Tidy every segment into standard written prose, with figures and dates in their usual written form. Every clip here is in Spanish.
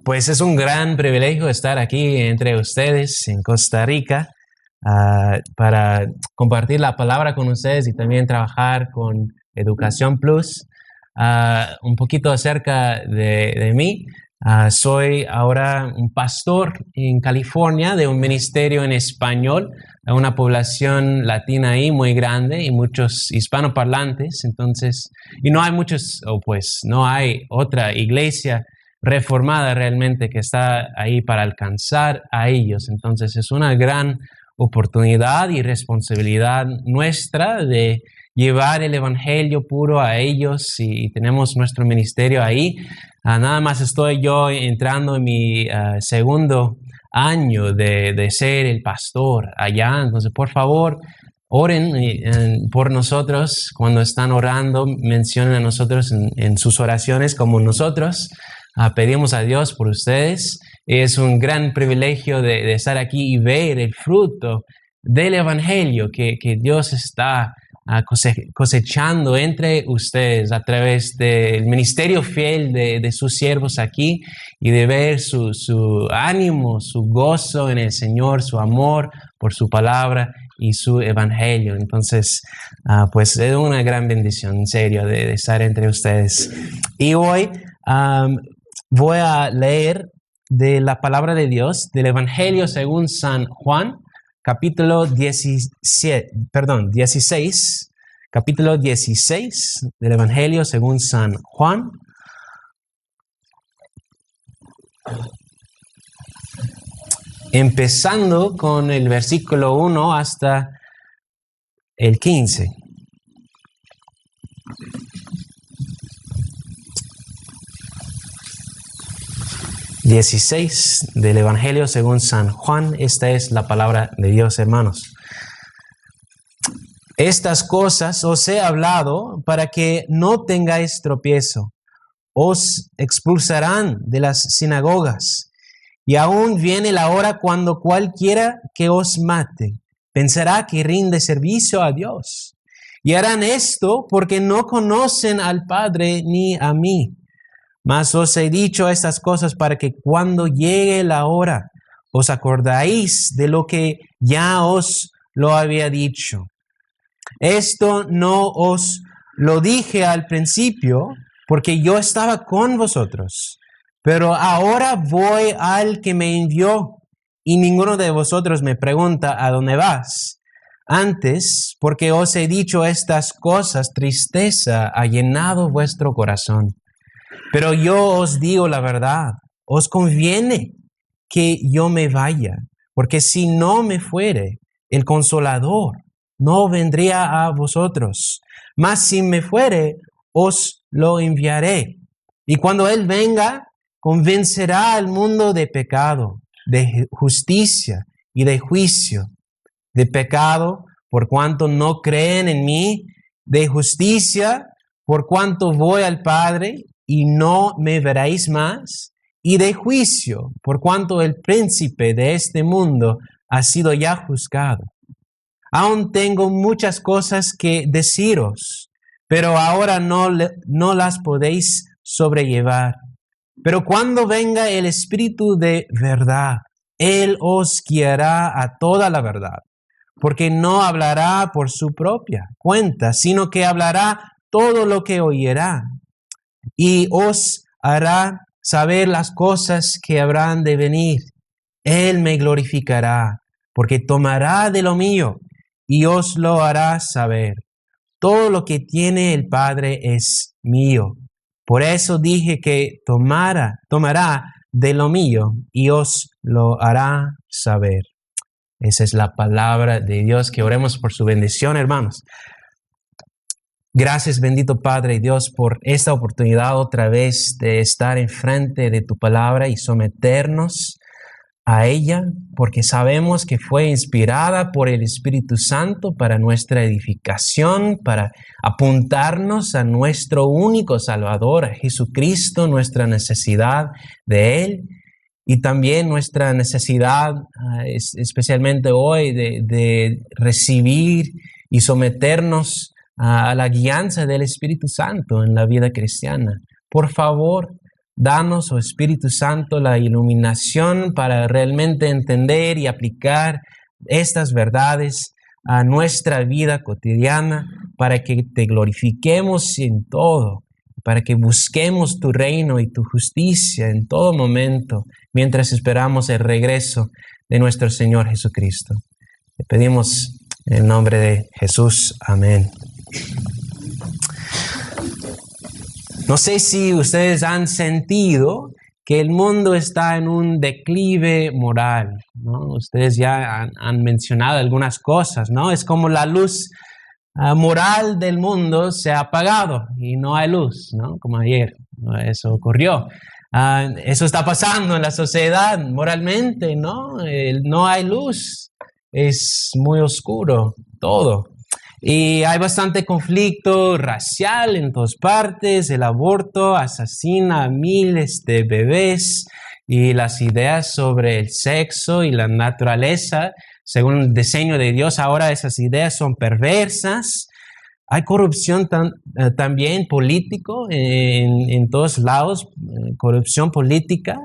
Pues es un gran privilegio estar aquí entre ustedes en Costa Rica para compartir la palabra con ustedes y también trabajar con Educación Plus. Un poquito acerca de mí. Soy ahora un pastor en California de un ministerio en español, una población latina ahí muy grande y muchos hispanoparlantes. Entonces, y no hay muchos, no hay otra iglesia reformada realmente que está ahí para alcanzar a ellos. Entonces es una gran oportunidad y responsabilidad nuestra de llevar el evangelio puro a ellos y tenemos nuestro ministerio ahí. Nada más estoy yo entrando en mi segundo año de ser el pastor allá. Entonces, por favor, oren por nosotros. Cuando están orando, mencionen a nosotros en sus oraciones como nosotros. Pedimos a Dios por ustedes. Es un gran privilegio de estar aquí y ver el fruto del evangelio que Dios está cosechando entre ustedes a través del ministerio fiel de sus siervos aquí y de ver su ánimo, su gozo en el Señor, su amor por su palabra y su evangelio. Entonces, pues es una gran bendición, en serio, de estar entre ustedes. Y hoy voy a leer de la palabra de Dios, del Evangelio según San Juan, capítulo 16, capítulo 16 del Evangelio según San Juan. Empezando con el versículo 1 hasta el 15. Del Evangelio según San Juan. Esta es la palabra de Dios, hermanos. Estas cosas os he hablado para que no tengáis tropiezo. Os expulsarán de las sinagogas. Y aún viene la hora cuando cualquiera que os mate pensará que rinde servicio a Dios. Y harán esto porque no conocen al Padre ni a mí. Mas os he dicho estas cosas para que cuando llegue la hora os acordáis de lo que ya os lo había dicho. Esto no os lo dije al principio porque yo estaba con vosotros, pero ahora voy al que me envió y ninguno de vosotros me pregunta ¿a dónde vas? Antes, porque os he dicho estas cosas, tristeza ha llenado vuestro corazón. Pero yo os digo la verdad, os conviene que yo me vaya, porque si no me fuere, el Consolador no vendría a vosotros. Mas si me fuere, os lo enviaré. Y cuando Él venga, convencerá al mundo de pecado, de justicia y de juicio. De pecado, por cuanto no creen en mí, de justicia, por cuanto voy al Padre y no me veréis más, y de juicio, por cuanto el príncipe de este mundo ha sido ya juzgado. Aún tengo muchas cosas que deciros, pero ahora no las podéis sobrellevar. Pero cuando venga el Espíritu de verdad, Él os guiará a toda la verdad, porque no hablará por su propia cuenta, sino que hablará todo lo que oirá. Y os hará saber las cosas que habrán de venir. Él me glorificará, porque tomará de lo mío y os lo hará saber. Todo lo que tiene el Padre es mío. Por eso dije que tomará de lo mío y os lo hará saber. Esa es la palabra de Dios. Que oremos por su bendición, hermanos. Gracias, bendito Padre Dios, por esta oportunidad otra vez de estar enfrente de tu palabra y someternos a ella, porque sabemos que fue inspirada por el Espíritu Santo para nuestra edificación, para apuntarnos a nuestro único Salvador, a Jesucristo, nuestra necesidad de Él y también nuestra necesidad, especialmente hoy, de recibir y someternos a la guianza del Espíritu Santo en la vida cristiana. Por favor, danos, oh Espíritu Santo, la iluminación para realmente entender y aplicar estas verdades a nuestra vida cotidiana, para que te glorifiquemos en todo, para que busquemos tu reino y tu justicia en todo momento, mientras esperamos el regreso de nuestro Señor Jesucristo. Te pedimos en el nombre de Jesús. Amén. No sé si ustedes han sentido que el mundo está en un declive moral, ¿no? Ustedes ya han mencionado algunas cosas, ¿no? Es como la luz moral del mundo se ha apagado y no hay luz, ¿no? Como ayer, ¿no? Eso ocurrió. Eso está pasando en la sociedad moralmente, ¿no? No hay luz, es muy oscuro todo. Y hay bastante conflicto racial en todas partes. El aborto asesina a miles de bebés y las ideas sobre el sexo y la naturaleza, según el diseño de Dios, ahora esas ideas son perversas. Hay corrupción también político en todos lados, corrupción política.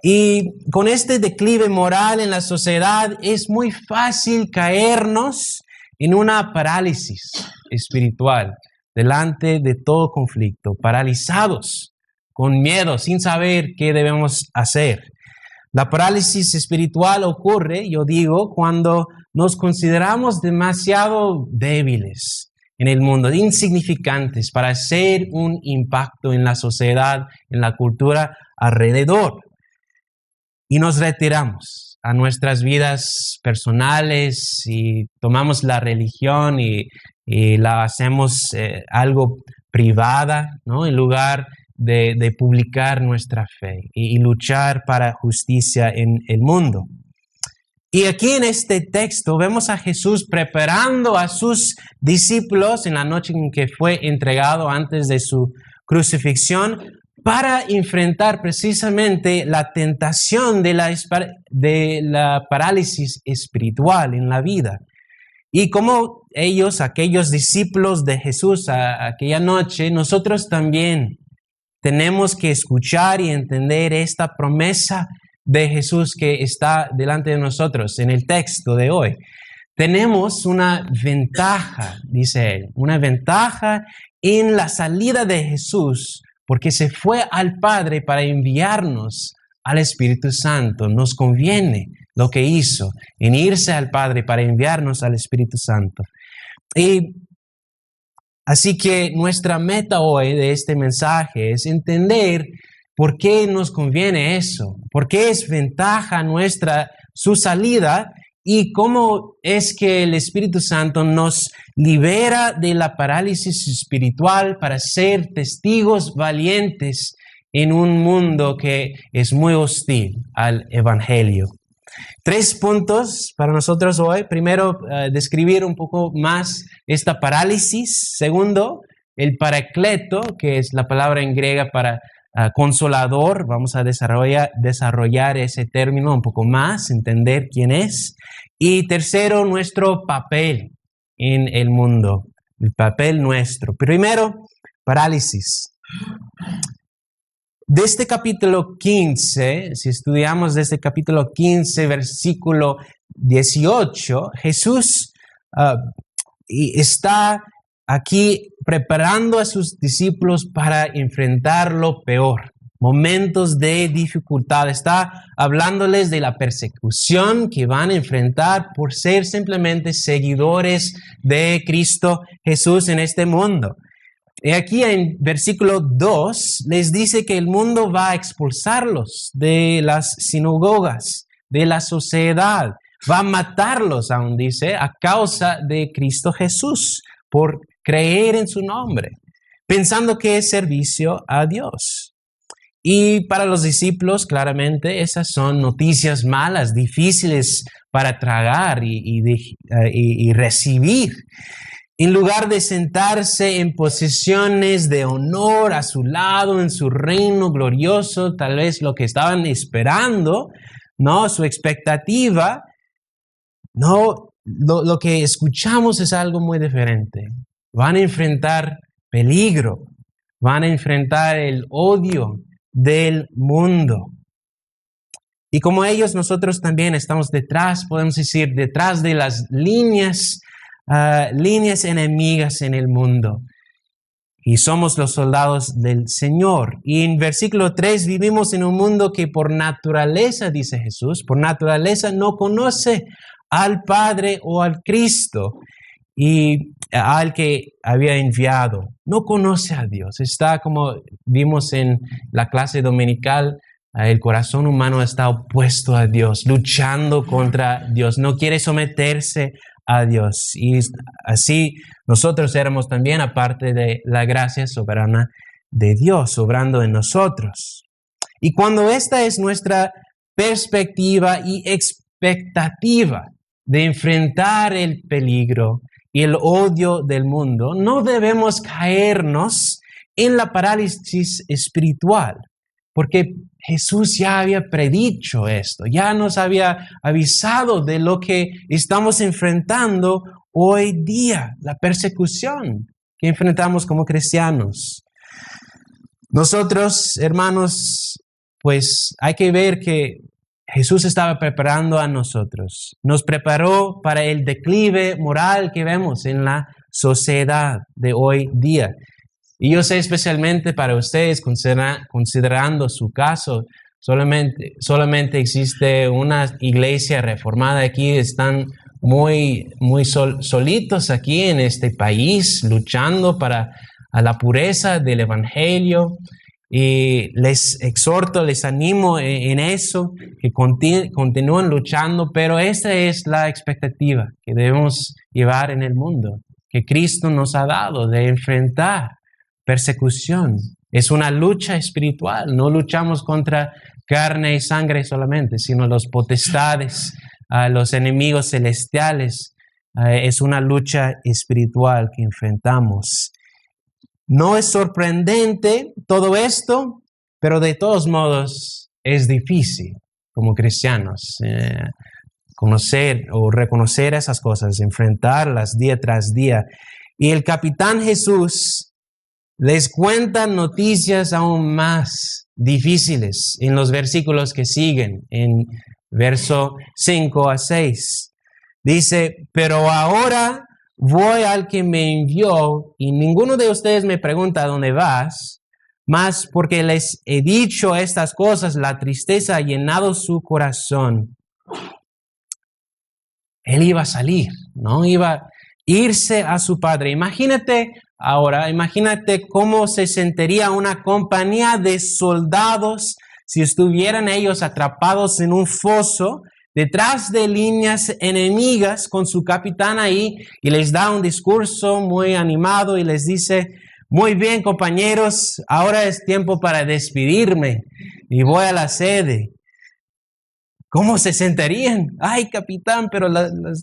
Y con este declive moral en la sociedad es muy fácil caernos en una parálisis espiritual delante de todo conflicto, paralizados, con miedo, sin saber qué debemos hacer. La parálisis espiritual ocurre, yo digo, cuando nos consideramos demasiado débiles en el mundo, insignificantes para hacer un impacto en la sociedad, en la cultura alrededor. Y nos retiramos a nuestras vidas personales y tomamos la religión y la hacemos algo privada, ¿no? En lugar de publicar nuestra fe y luchar para justicia en el mundo. Y aquí en este texto vemos a Jesús preparando a sus discípulos en la noche en que fue entregado antes de su crucifixión para enfrentar precisamente la tentación de la parálisis espiritual en la vida. Y como ellos, aquellos discípulos de Jesús aquella noche, nosotros también tenemos que escuchar y entender esta promesa de Jesús que está delante de nosotros en el texto de hoy. Tenemos una ventaja, dice él, una ventaja en la salida de Jesús, porque se fue al Padre para enviarnos al Espíritu Santo. Nos conviene lo que hizo en irse al Padre para enviarnos al Espíritu Santo. Y así que nuestra meta hoy de este mensaje es entender por qué nos conviene eso, por qué es ventaja nuestra su salida y cómo es que el Espíritu Santo nos libera de la parálisis espiritual para ser testigos valientes en un mundo que es muy hostil al Evangelio. 3 puntos para nosotros hoy. Primero, describir un poco más esta parálisis. Segundo, el paracleto, que es la palabra en griega para consolador. Vamos a desarrollar ese término un poco más, entender quién es. Y tercero, nuestro papel en el mundo, el papel nuestro. Primero, parálisis. De este capítulo 15, si estudiamos desde capítulo 15, versículo 18, Jesús está aquí preparando a sus discípulos para enfrentar lo peor, momentos de dificultad. Está hablándoles de la persecución que van a enfrentar por ser simplemente seguidores de Cristo Jesús en este mundo. Y aquí en versículo 2 les dice que el mundo va a expulsarlos de las sinagogas, de la sociedad. Va a matarlos, aún dice, a causa de Cristo Jesús, por creer en su nombre, pensando que es servicio a Dios. Y para los discípulos, claramente, esas son noticias malas, difíciles para tragar y recibir. En lugar de sentarse en posiciones de honor a su lado, en su reino glorioso, tal vez lo que estaban esperando, ¿no? Su expectativa, no, lo que escuchamos es algo muy diferente. Van a enfrentar peligro, van a enfrentar el odio, del mundo. Y como ellos, nosotros también estamos detrás, podemos decir, detrás de las líneas enemigas en el mundo. Y somos los soldados del Señor. Y en versículo 3, vivimos en un mundo que por naturaleza, dice Jesús, por naturaleza no conoce al Padre o al Cristo y al que había enviado. No conoce a Dios. Está como vimos en la clase dominical, el corazón humano está opuesto a Dios, luchando contra Dios. No quiere someterse a Dios. Y así nosotros éramos también, aparte de la gracia soberana de Dios, obrando en nosotros. Y cuando esta es nuestra perspectiva y expectativa de enfrentar el peligro y el odio del mundo, no debemos caernos en la parálisis espiritual, porque Jesús ya había predicho esto, ya nos había avisado de lo que estamos enfrentando hoy día, la persecución que enfrentamos como cristianos. Nosotros, hermanos, pues hay que ver que Jesús estaba preparando a nosotros. Nos preparó para el declive moral que vemos en la sociedad de hoy día. Y yo sé especialmente para ustedes, considerando su caso, solamente existe una iglesia reformada aquí, están muy solitos aquí en este país, luchando para la pureza del evangelio. Y les exhorto, les animo en eso, que continúen luchando, pero esta es la expectativa que debemos llevar en el mundo, que Cristo nos ha dado de enfrentar persecución. Es una lucha espiritual. No luchamos contra carne y sangre solamente, sino los potestades, los enemigos celestiales. Es una lucha espiritual que enfrentamos. No es sorprendente todo esto, pero de todos modos es difícil como cristianos conocer o reconocer esas cosas, enfrentarlas día tras día. Y el capitán Jesús les cuenta noticias aún más difíciles en los versículos que siguen, en verso 5 a 6. Dice, pero ahora voy al que me envió y ninguno de ustedes me pregunta dónde vas, mas porque les he dicho estas cosas, la tristeza ha llenado su corazón. Él iba a salir, ¿no? Iba a irse a su padre. Imagínate cómo se sentiría una compañía de soldados si estuvieran ellos atrapados en un foso detrás de líneas enemigas con su capitán ahí y les da un discurso muy animado y les dice, muy bien compañeros, ahora es tiempo para despedirme y voy a la sede. ¿Cómo se sentirían? Ay, capitán, pero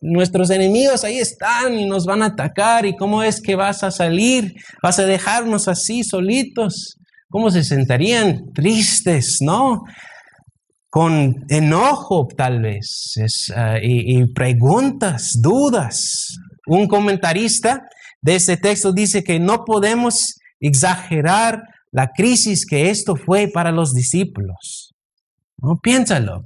nuestros enemigos ahí están y nos van a atacar. ¿Y cómo es que vas a salir? ¿Vas a dejarnos así solitos? ¿Cómo se sentirían? Tristes, ¿no? Con enojo tal vez y preguntas, dudas. Un comentarista de este texto dice que no podemos exagerar la crisis que esto fue para los discípulos. No, piénsalo.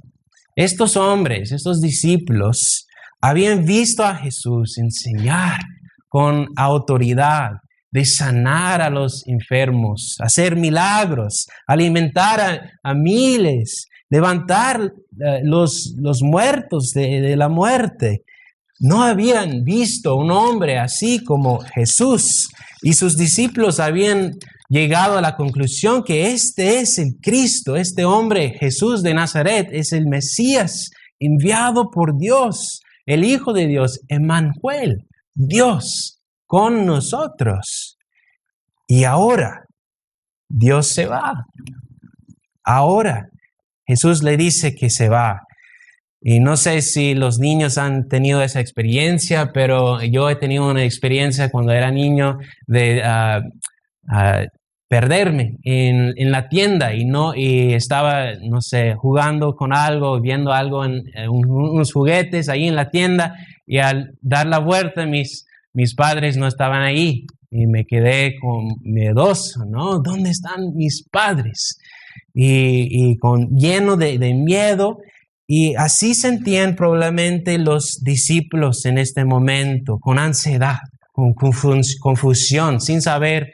Estos hombres, estos discípulos, habían visto a Jesús enseñar con autoridad, de sanar a los enfermos, hacer milagros, alimentar a miles, levantar los muertos de la muerte. No habían visto un hombre así como Jesús y sus discípulos habían llegado a la conclusión que este es el Cristo, este hombre Jesús de Nazaret es el Mesías enviado por Dios, el Hijo de Dios, Emmanuel, Dios con nosotros. Y ahora Dios se va. Ahora Jesús le dice que se va. Y no sé si los niños han tenido esa experiencia, pero yo he tenido una experiencia cuando era niño de perderme en la tienda y estaba, no sé, jugando con algo, viendo algo en unos juguetes ahí en la tienda y al dar la vuelta mis padres no estaban ahí y me quedé con miedoso, ¿no? ¿Dónde están mis padres? y lleno de miedo. Y así sentían probablemente los discípulos en este momento, con ansiedad, con confusión, sin saber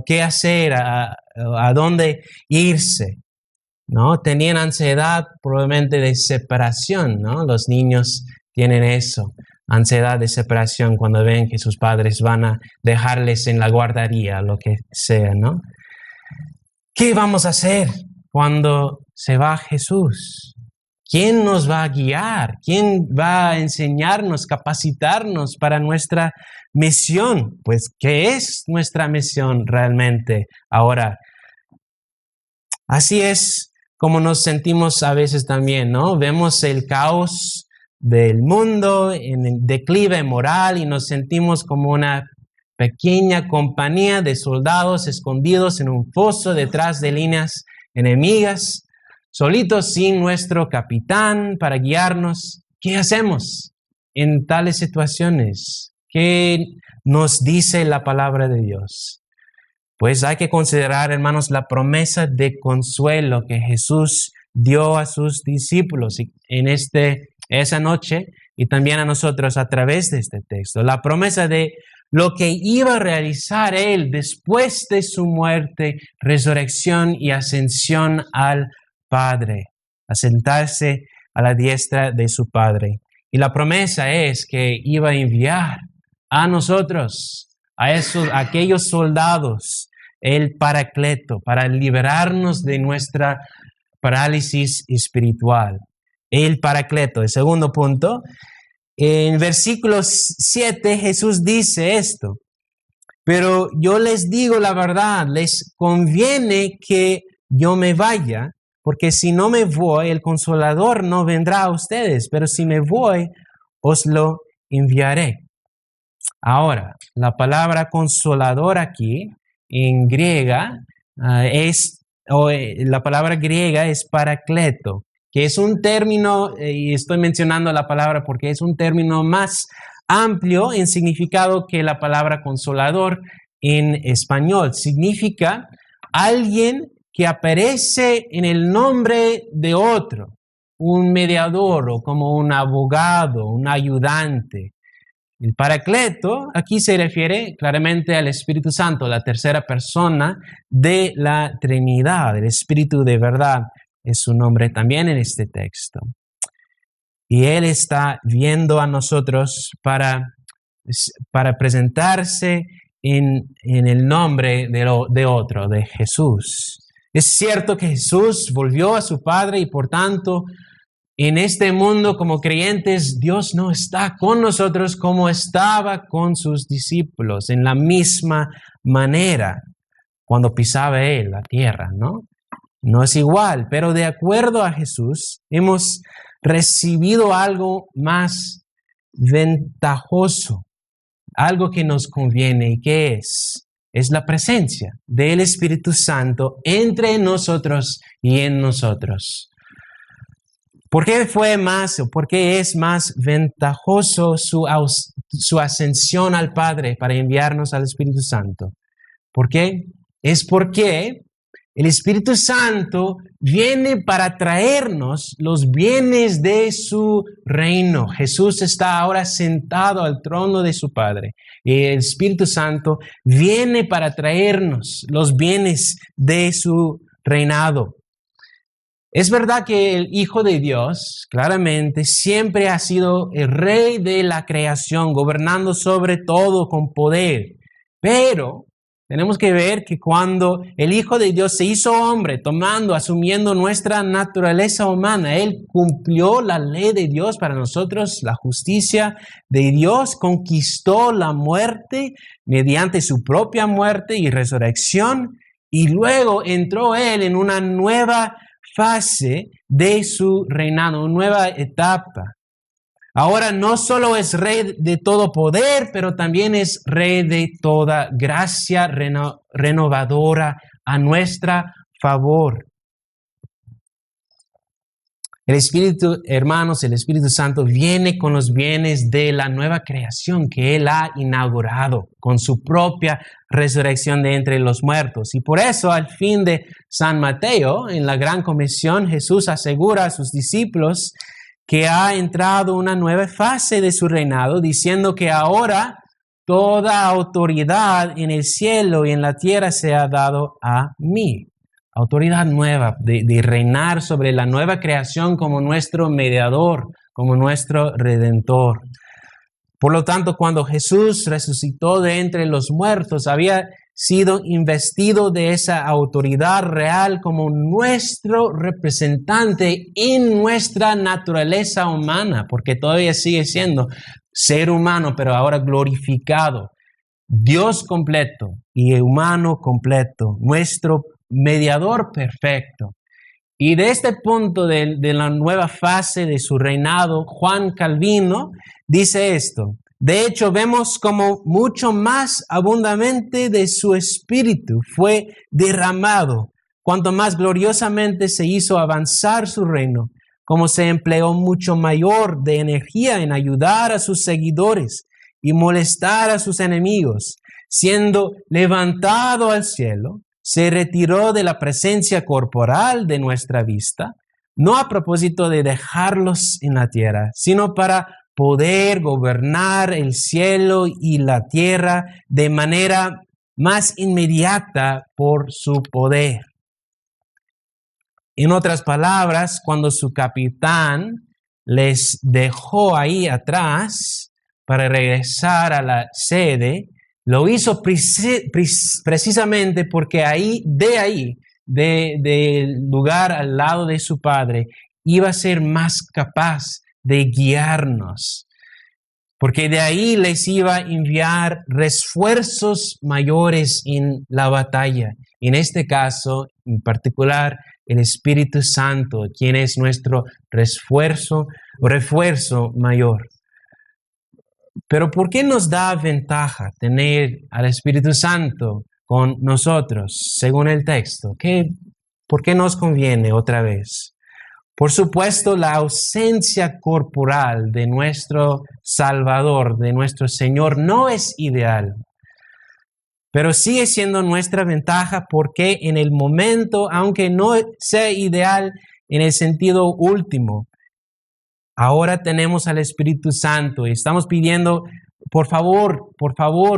qué hacer, a dónde irse, ¿no? Tenían ansiedad probablemente de separación, ¿no? Los niños tienen eso, ansiedad de separación cuando ven que sus padres van a dejarles en la guardería, lo que sea, ¿no? ¿Qué vamos a hacer cuando se va Jesús? ¿Quién nos va a guiar? ¿Quién va a enseñarnos, capacitarnos para nuestra misión? Pues, ¿qué es nuestra misión realmente ahora? Así es como nos sentimos a veces también, ¿no? Vemos el caos del mundo en el declive moral y nos sentimos como una pequeña compañía de soldados escondidos en un foso detrás de líneas enemigas, solitos sin nuestro capitán para guiarnos. ¿Qué hacemos en tales situaciones? ¿Qué nos dice la palabra de Dios? Pues hay que considerar, hermanos, la promesa de consuelo que Jesús dio a sus discípulos en esa noche y también a nosotros a través de este texto. La promesa de lo que iba a realizar Él después de su muerte, resurrección y ascensión al Padre, a sentarse a la diestra de su Padre. Y la promesa es que iba a enviar a nosotros, a aquellos soldados, el Paracleto, para liberarnos de nuestra parálisis espiritual. El Paracleto, el segundo punto. En versículo 7 Jesús dice esto: pero yo les digo la verdad, les conviene que yo me vaya, porque si no me voy, el Consolador no vendrá a ustedes, pero si me voy, os lo enviaré. Ahora, la palabra consolador aquí en griega la palabra griega es paracleto, que es un término, y estoy mencionando la palabra porque es un término más amplio en significado que la palabra consolador en español. Significa alguien que aparece en el nombre de otro, un mediador o como un abogado, un ayudante. El Paracleto aquí se refiere claramente al Espíritu Santo, la tercera persona de la Trinidad. El Espíritu de verdad es su nombre también en este texto. Y Él está viendo a nosotros para presentarse en el nombre de otro, de Jesús. Es cierto que Jesús volvió a su Padre y por tanto en este mundo como creyentes Dios no está con nosotros como estaba con sus discípulos en la misma manera cuando pisaba Él la tierra, ¿no? No es igual, pero de acuerdo a Jesús hemos recibido algo más ventajoso, algo que nos conviene. ¿Y qué es? Es la presencia del Espíritu Santo entre nosotros y en nosotros. ¿Por qué es más ventajoso su ascensión al Padre para enviarnos al Espíritu Santo? ¿Por qué? Es porque el Espíritu Santo viene para traernos los bienes de su reino. Jesús está ahora sentado al trono de su Padre. Y el Espíritu Santo viene para traernos los bienes de su reinado. Es verdad que el Hijo de Dios claramente siempre ha sido el Rey de la creación, gobernando sobre todo con poder. Pero tenemos que ver que cuando el Hijo de Dios se hizo hombre, asumiendo nuestra naturaleza humana, Él cumplió la ley de Dios para nosotros, la justicia de Dios, conquistó la muerte mediante su propia muerte y resurrección, y luego entró Él en una nueva fase de su reinado, una nueva etapa. Ahora no solo es Rey de todo poder, pero también es Rey de toda gracia renovadora a nuestro favor. El Espíritu, hermanos, el Espíritu Santo viene con los bienes de la nueva creación que Él ha inaugurado con su propia resurrección de entre los muertos. Y por eso, al fin de San Mateo, en la Gran Comisión, Jesús asegura a sus discípulos que ha entrado una nueva fase de su reinado, diciendo que ahora toda autoridad en el cielo y en la tierra se ha dado a mí. Autoridad nueva de reinar sobre la nueva creación como nuestro mediador, como nuestro redentor. Por lo tanto, cuando Jesús resucitó de entre los muertos, había sido investido de esa autoridad real como nuestro representante en nuestra naturaleza humana, porque todavía sigue siendo ser humano, pero ahora glorificado. Dios completo y humano completo, nuestro mediador perfecto. Y de este punto de la nueva fase de su reinado, Juan Calvino dice esto: de hecho, vemos como mucho más abundantemente de su espíritu fue derramado, cuanto más gloriosamente se hizo avanzar su reino, como se empleó mucho mayor de energía en ayudar a sus seguidores y molestar a sus enemigos, siendo levantado al cielo. Se retiró de la presencia corporal de nuestra vista, no a propósito de dejarlos en la tierra, sino para poder gobernar el cielo y la tierra de manera más inmediata por su poder. En otras palabras, cuando su capitán les dejó ahí atrás para regresar a la sede, lo hizo precisamente porque del lugar al lado de su Padre, iba a ser más capaz de guiarnos. Porque de ahí les iba a enviar refuerzos mayores en la batalla. En este caso, en particular, el Espíritu Santo, quien es nuestro refuerzo mayor. Pero ¿por qué nos da ventaja tener al Espíritu Santo con nosotros, según el texto? ¿Por qué nos conviene otra vez? Por supuesto, la ausencia corporal de nuestro Salvador, de nuestro Señor, no es ideal. Pero sigue siendo nuestra ventaja porque en el momento, aunque no sea ideal en el sentido último, ahora tenemos al Espíritu Santo y estamos pidiendo, por favor,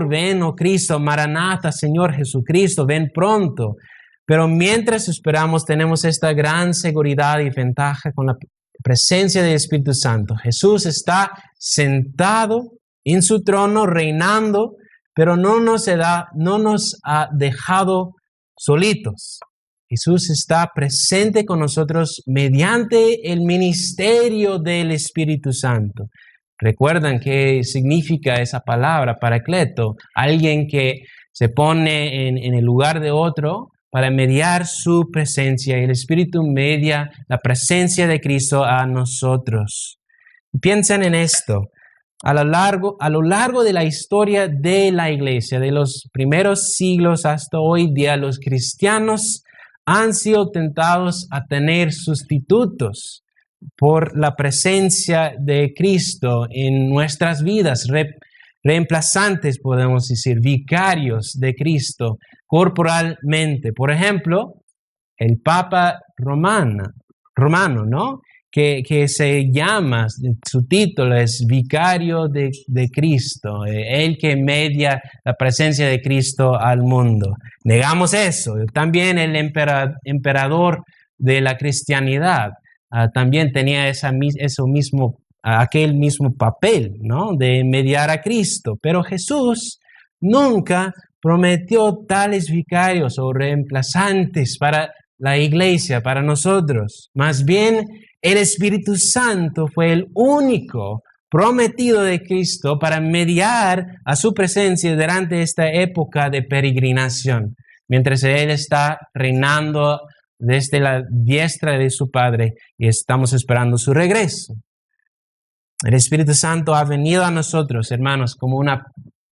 ven, oh Cristo, Maranatha, Señor Jesucristo, ven pronto. Pero mientras esperamos, tenemos esta gran seguridad y ventaja con la presencia del Espíritu Santo. Jesús está sentado en su trono, reinando, pero no nos ha dejado solitos. Jesús está presente con nosotros mediante el ministerio del Espíritu Santo. ¿Recuerdan qué significa esa palabra, paracleto? Alguien que se pone en el lugar de otro para mediar su presencia. Y el Espíritu media la presencia de Cristo a nosotros. Piensen en esto. A lo largo de la historia de la iglesia, de los primeros siglos hasta hoy día, los cristianos han sido tentados a tener sustitutos por la presencia de Cristo en nuestras vidas, reemplazantes, podemos decir, vicarios de Cristo corporalmente. Por ejemplo, el Papa romano, ¿no? Que se llama, su título es Vicario de Cristo, el que media la presencia de Cristo al mundo. Negamos eso. También el emperador de la cristianidad también tenía aquel mismo papel, ¿no? De mediar a Cristo. Pero Jesús nunca prometió tales vicarios o reemplazantes para la iglesia, para nosotros. Más bien, el Espíritu Santo fue el único prometido de Cristo para mediar a su presencia durante esta época de peregrinación, mientras Él está reinando desde la diestra de su Padre y estamos esperando su regreso. El Espíritu Santo ha venido a nosotros, hermanos, como una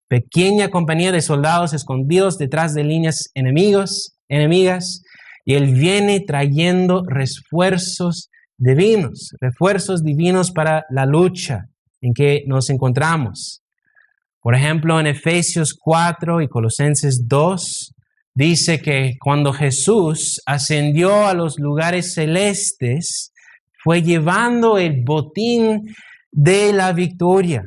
pequeña compañía de soldados escondidos detrás de líneas enemigas, y Él viene trayendo refuerzos divinos, refuerzos divinos para la lucha en que nos encontramos. Por ejemplo, en Efesios 4 y Colosenses 2, dice que cuando Jesús ascendió a los lugares celestes, fue llevando el botín de la victoria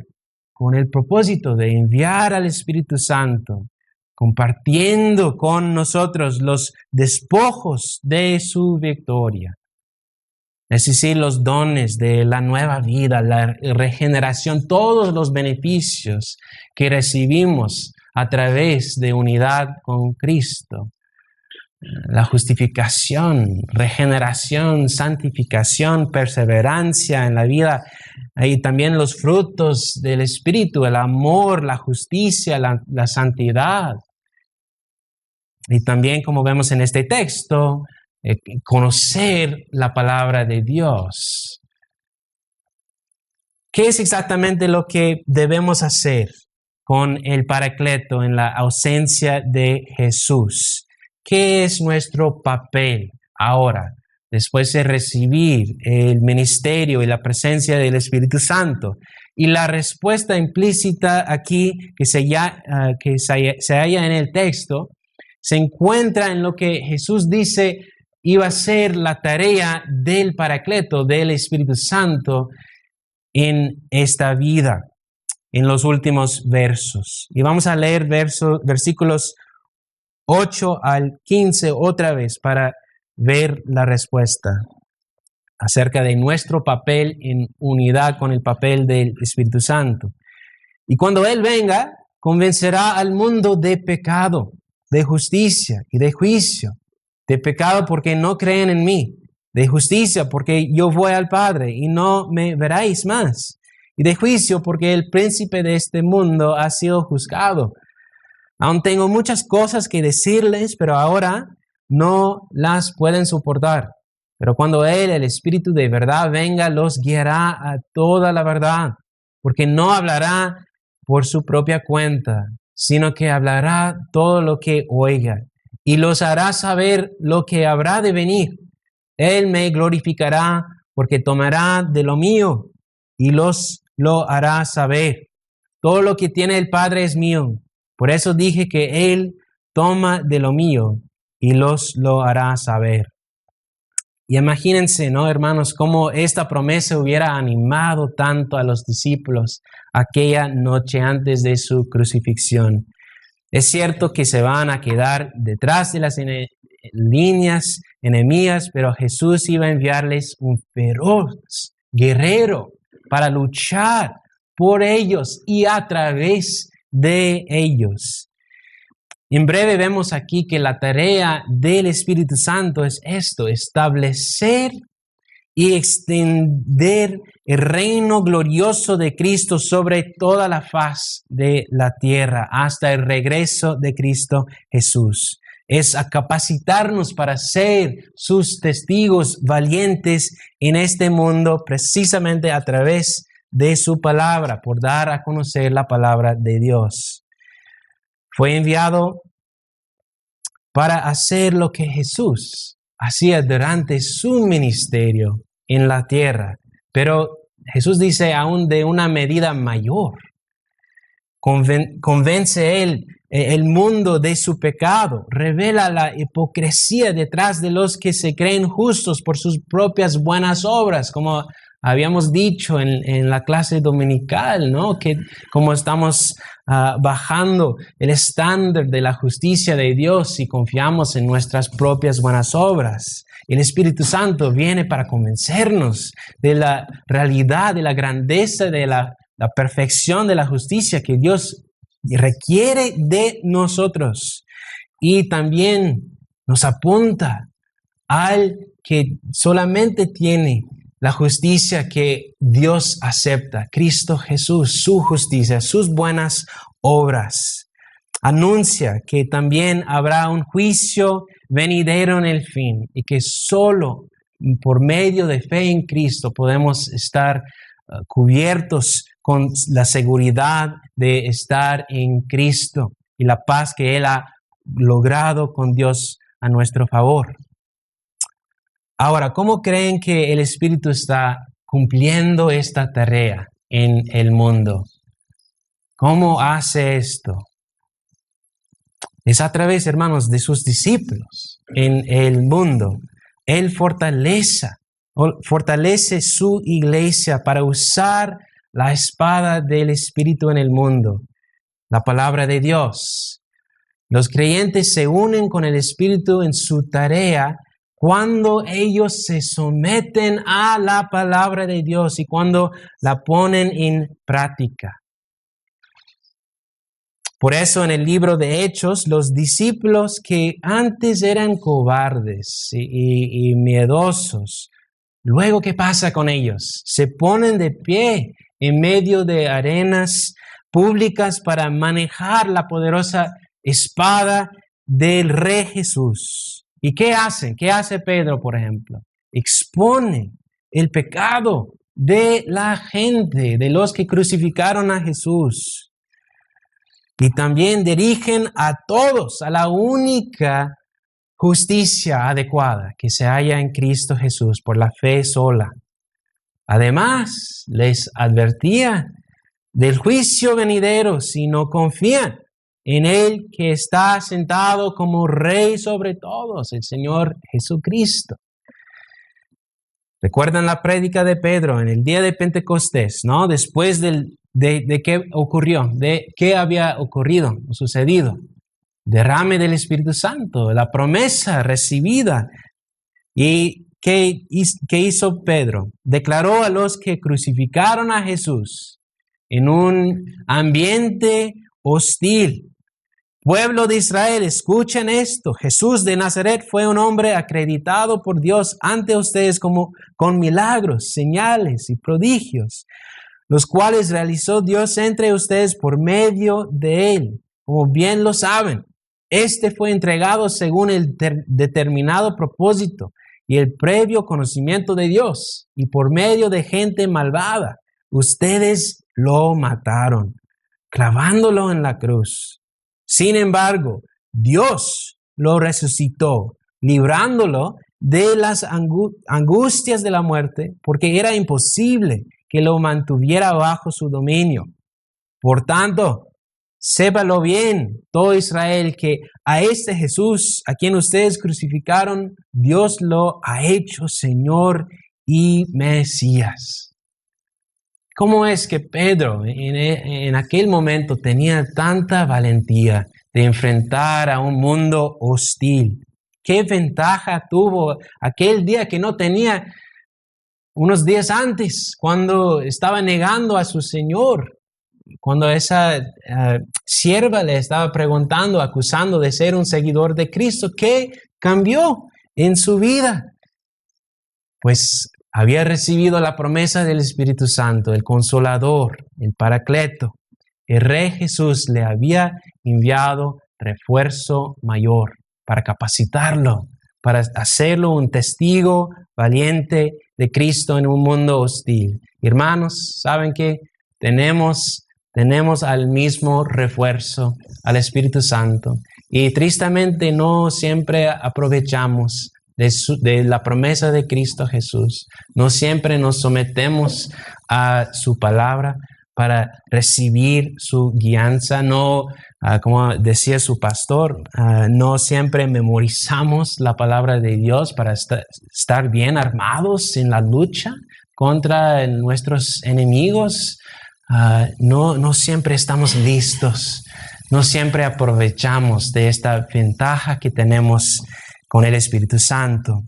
con el propósito de enviar al Espíritu Santo, compartiendo con nosotros los despojos de su victoria. Es decir, los dones de la nueva vida, la regeneración, todos los beneficios que recibimos a través de unidad con Cristo. La justificación, regeneración, santificación, perseverancia en la vida y también los frutos del Espíritu, el amor, la justicia, la santidad. Y también, como vemos en este texto, conocer la palabra de Dios. ¿Qué es exactamente lo que debemos hacer con el Paracleto en la ausencia de Jesús? ¿Qué es nuestro papel ahora, después de recibir el ministerio y la presencia del Espíritu Santo? Y la respuesta implícita aquí que se halla en el texto se encuentra en lo que Jesús dice iba a ser la tarea del Paracleto, del Espíritu Santo en esta vida, en los últimos versos. Y vamos a leer versículos 8 al 15 otra vez para ver la respuesta acerca de nuestro papel en unidad con el papel del Espíritu Santo. Y cuando Él venga, convencerá al mundo de pecado, de justicia y de juicio. De pecado porque no creen en mí, de justicia porque yo voy al Padre y no me veréis más, y de juicio porque el príncipe de este mundo ha sido juzgado. Aún tengo muchas cosas que decirles, pero ahora no las pueden soportar. Pero cuando Él, el Espíritu de verdad, venga, los guiará a toda la verdad, porque no hablará por su propia cuenta, sino que hablará todo lo que oiga, y los hará saber lo que habrá de venir. Él me glorificará, porque tomará de lo mío y lo hará saber. Todo lo que tiene el Padre es mío. Por eso dije que Él toma de lo mío y lo hará saber. Y imagínense, ¿no, hermanos, cómo esta promesa hubiera animado tanto a los discípulos aquella noche antes de su crucifixión. Es cierto que se van a quedar detrás de las líneas enemigas, pero Jesús iba a enviarles un feroz guerrero para luchar por ellos y a través de ellos. En breve vemos aquí que la tarea del Espíritu Santo es esto: establecer y extender el reino glorioso de Cristo sobre toda la faz de la tierra hasta el regreso de Cristo Jesús. Es a capacitarnos para ser sus testigos valientes en este mundo, precisamente a través de su palabra, por dar a conocer la palabra de Dios. Fue enviado para hacer lo que Jesús hacía durante su ministerio en la tierra. Pero Jesús dice aún de una medida mayor. Convence Él el mundo de su pecado, revela la hipocresía detrás de los que se creen justos por sus propias buenas obras, como habíamos dicho en la clase dominical, ¿no? Que como estamos bajando el estándar de la justicia de Dios y confiamos en nuestras propias buenas obras. El Espíritu Santo viene para convencernos de la realidad, de la grandeza, de la perfección de la justicia que Dios requiere de nosotros. Y también nos apunta al que solamente tiene la justicia que Dios acepta, Cristo Jesús, su justicia, sus buenas obras. Anuncia que también habrá un juicio venidero en el fin y que solo por medio de fe en Cristo podemos estar cubiertos con la seguridad de estar en Cristo y la paz que Él ha logrado con Dios a nuestro favor. Ahora, ¿cómo creen que el Espíritu está cumpliendo esta tarea en el mundo? ¿Cómo hace esto? Es a través, hermanos, de sus discípulos en el mundo. Él fortalece su iglesia para usar la espada del Espíritu en el mundo, la palabra de Dios. Los creyentes se unen con el Espíritu en su tarea cuando ellos se someten a la palabra de Dios y cuando la ponen en práctica. Por eso en el libro de Hechos, los discípulos que antes eran cobardes y miedosos, luego, ¿qué pasa con ellos? Se ponen de pie en medio de arenas públicas para manejar la poderosa espada del Rey Jesús. ¿Y qué hacen? ¿Qué hace Pedro, por ejemplo? Expone el pecado de la gente, de los que crucificaron a Jesús. Y también dirigen a todos a la única justicia adecuada que se halla en Cristo Jesús por la fe sola. Además, les advertía del juicio venidero si no confían en Él que está sentado como Rey sobre todos, el Señor Jesucristo. ¿Recuerdan la prédica de Pedro en el día de Pentecostés, no? Después de qué ocurrió, de qué había ocurrido, sucedido. Derrame del Espíritu Santo, la promesa recibida. ¿Y qué hizo Pedro? Declaró a los que crucificaron a Jesús en un ambiente hostil. Pueblo de Israel, escuchen esto. Jesús de Nazaret fue un hombre acreditado por Dios ante ustedes con milagros, señales y prodigios, los cuales realizó Dios entre ustedes por medio de él, como bien lo saben. Este fue entregado según el determinado propósito y el previo conocimiento de Dios, y por medio de gente malvada, ustedes lo mataron, clavándolo en la cruz. Sin embargo, Dios lo resucitó, librándolo de las angustias de la muerte, porque era imposible que lo mantuviera bajo su dominio. Por tanto, sépalo bien, todo Israel, que a este Jesús, a quien ustedes crucificaron, Dios lo ha hecho Señor y Mesías. ¿Cómo es que Pedro en aquel momento tenía tanta valentía de enfrentar a un mundo hostil? ¿Qué ventaja tuvo aquel día que no tenía unos días antes, cuando estaba negando a su Señor? Cuando esa sierva le estaba preguntando, acusando de ser un seguidor de Cristo, ¿qué cambió en su vida? Pues había recibido la promesa del Espíritu Santo, el Consolador, el Paracleto. El Rey Jesús le había enviado refuerzo mayor para capacitarlo, para hacerlo un testigo valiente de Cristo en un mundo hostil. Hermanos, ¿saben qué? Tenemos al mismo refuerzo, al Espíritu Santo. Y tristemente no siempre aprovechamos de la promesa de Cristo Jesús. No siempre nos sometemos a su palabra para recibir su guianza. No, como decía su pastor, no siempre memorizamos la palabra de Dios para estar bien armados en la lucha contra nuestros enemigos. No siempre estamos listos. No siempre aprovechamos de esta ventaja que tenemos con el Espíritu Santo.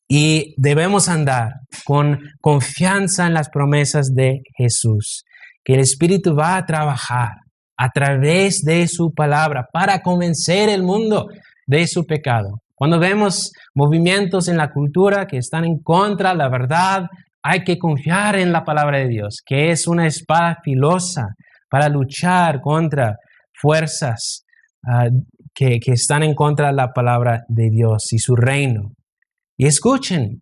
Y debemos andar con confianza en las promesas de Jesús, que el Espíritu va a trabajar a través de su palabra para convencer el mundo de su pecado. Cuando vemos movimientos en la cultura que están en contra de la verdad, hay que confiar en la palabra de Dios, que es una espada filosa para luchar contra fuerzas que están en contra de la palabra de Dios y su reino. Y escuchen,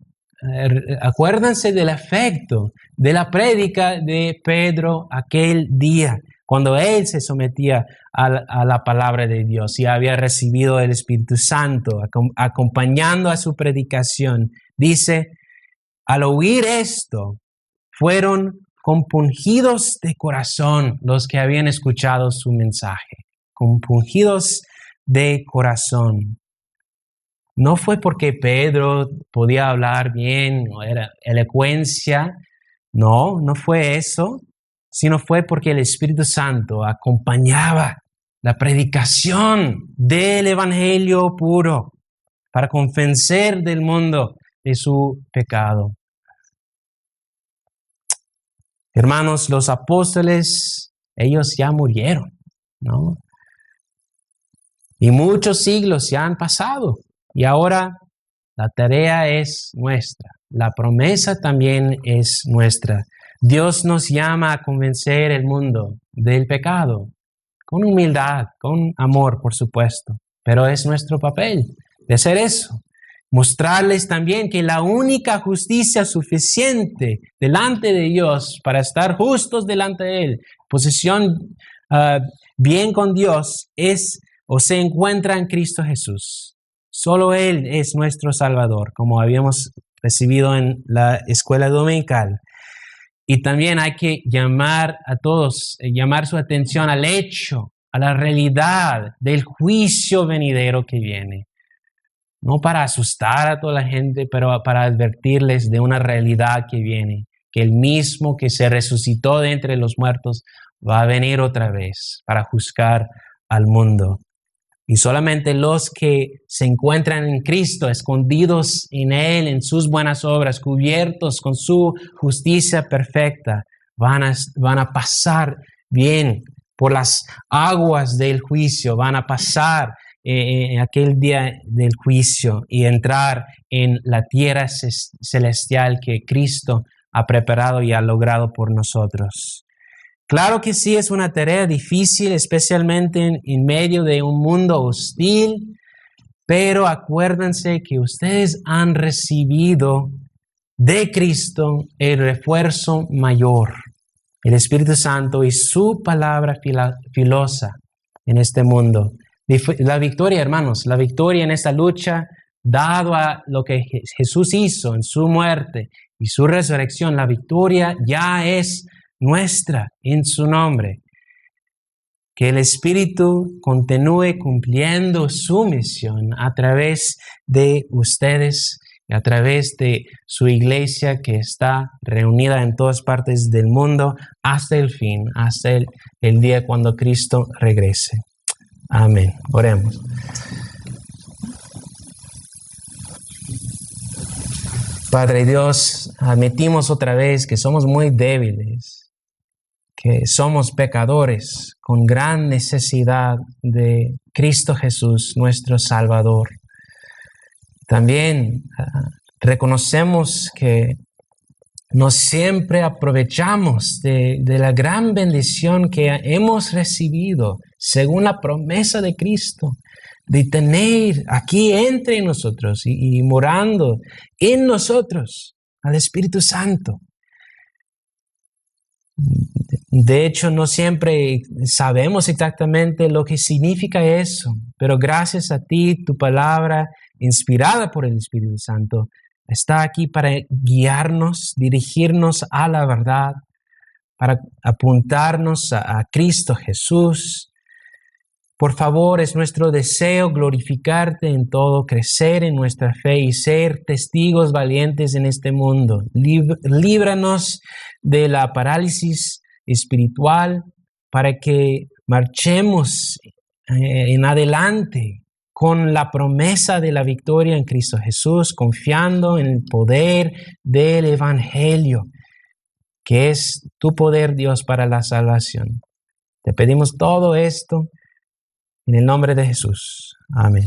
acuérdense del efecto de la prédica de Pedro aquel día, cuando él se sometía a la palabra de Dios y había recibido el Espíritu Santo, acompañando a su predicación, dice, al oír esto, fueron compungidos de corazón los que habían escuchado su mensaje, compungidos de corazón. No fue porque Pedro podía hablar bien o era elocuencia, no fue eso, sino fue porque el Espíritu Santo acompañaba la predicación del Evangelio puro para convencer del mundo de su pecado. Hermanos, los apóstoles, ellos ya murieron, ¿no? Y muchos siglos ya han pasado. Y ahora la tarea es nuestra. La promesa también es nuestra. Dios nos llama a convencer el mundo del pecado, con humildad, con amor, por supuesto. Pero es nuestro papel de hacer eso. Mostrarles también que la única justicia suficiente delante de Dios para estar justos delante de Él, posición bien con Dios, es o se encuentra en Cristo Jesús. Solo Él es nuestro Salvador, como habíamos recibido en la escuela dominical. Y también hay que llamar a todos, llamar su atención al hecho, a la realidad del juicio venidero que viene. No para asustar a toda la gente, pero para advertirles de una realidad que viene, que el mismo que se resucitó de entre los muertos va a venir otra vez para juzgar al mundo. Y solamente los que se encuentran en Cristo, escondidos en Él, en sus buenas obras, cubiertos con su justicia perfecta, van a pasar bien por las aguas del juicio, van a pasar en aquel día del juicio y entrar en la tierra celestial que Cristo ha preparado y ha logrado por nosotros. Claro que sí, es una tarea difícil, especialmente en medio de un mundo hostil, pero acuérdense que ustedes han recibido de Cristo el refuerzo mayor, el Espíritu Santo y su palabra filosa en este mundo. La victoria, hermanos, la victoria en esta lucha, dado a lo que Jesús hizo en su muerte y su resurrección, la victoria ya es nuestra en su nombre. Que el Espíritu continúe cumpliendo su misión a través de ustedes y a través de su iglesia que está reunida en todas partes del mundo hasta el fin, hasta el día cuando Cristo regrese. Amén. Oremos. Padre Dios, admitimos otra vez que somos muy débiles, que somos pecadores con gran necesidad de Cristo Jesús, nuestro Salvador. También reconocemos que no siempre aprovechamos de la gran bendición que hemos recibido según la promesa de Cristo, de tener aquí entre nosotros y morando en nosotros al Espíritu Santo. De hecho, no siempre sabemos exactamente lo que significa eso, pero gracias a ti, tu palabra inspirada por el Espíritu Santo, está aquí para guiarnos, dirigirnos a la verdad, para apuntarnos a Cristo Jesús. Por favor, es nuestro deseo glorificarte en todo, crecer en nuestra fe y ser testigos valientes en este mundo. Líbranos de la parálisis espiritual para que marchemos en adelante con la promesa de la victoria en Cristo Jesús, confiando en el poder del Evangelio, que es tu poder, Dios, para la salvación. Te pedimos todo esto en el nombre de Jesús. Amén.